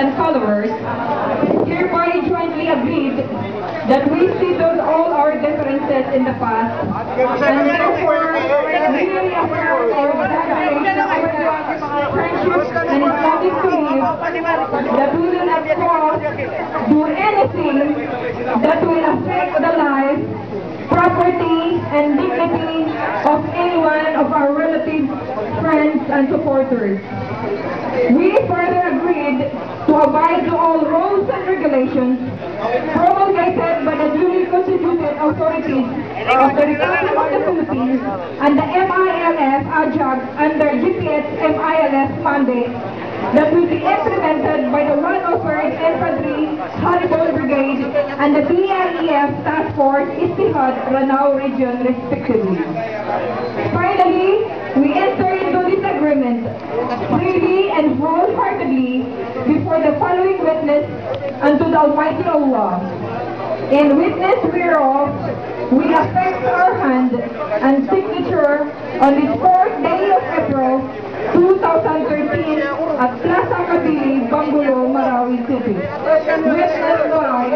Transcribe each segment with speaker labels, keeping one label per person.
Speaker 1: and followers, hereby jointly agreed that we settled all our differences in the past, and therefore we reaffirm our declaration of friendship and Islamic belief that we will not do anything that will affect the life, property, and dignity of any one of our relatives, friends, and supporters. We further agreed to abide to all rules and regulations promulgated by the duly constituted authorities of the Republic of the Philippines and the MILF adjunct under GPS MILF mandate that will be implemented by the 103rd Infantry Haribol Brigade and the BLEF Task Force Istihad Ranao Region respectively. Finally, we enter into this agreement freely and wholeheartedly before the following witness unto the Almighty Allah. In witness whereof, we affix our hand and signature on this 4th day of April 2013 at Plaza Kabili, Bangulo, Marawi City. Witnessed by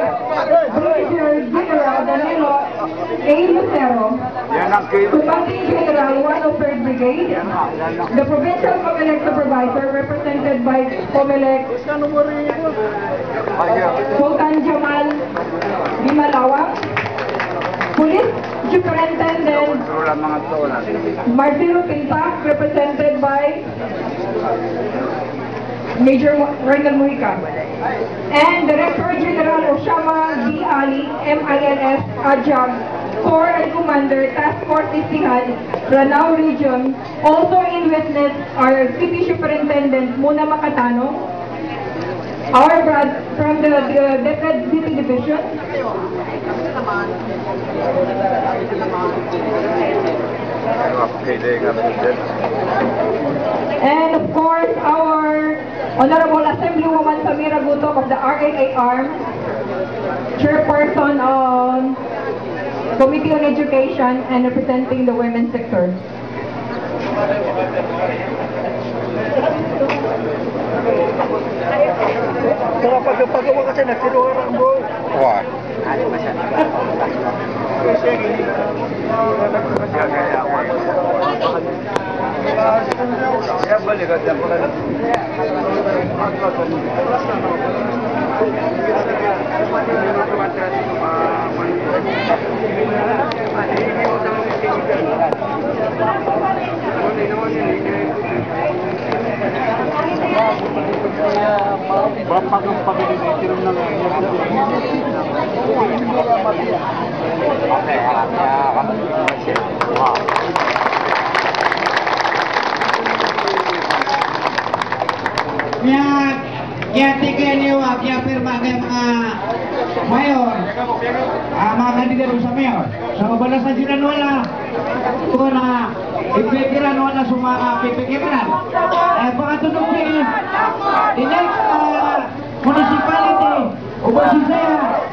Speaker 1: Brigadier General Danilo A. Lucero, Commanding General 103rd Brigade, the Provincial Comelec Supervisor represented by Comelec Sultan Jamal Bimalawang, Police Superintendent Marcelo Pinta, represented by Major Randall Mujica, and Director General Osama B. Ali, MILF Adjunct, Corps and Commander, Task Force Istihad, Ranao Region. Also in witness are City Superintendent Muna Makatano, our brother from the Decad City Division, and of course our Honorable Assemblywoman Samira Gutok of the RAA Arm, Chairperson on Committee on Education and representing the women's sector.
Speaker 2: Pagawa kasi nagsinuharang bro. Wah.
Speaker 3: Kaya tigyan niyo, kaya pirma kayo mga mayor, mga kandidato sa mayor. Sa mabalas na sila wala, ito na ipikiran wala sa mga pipikiran. Pagkatunog the next municipality, Ubasisaya,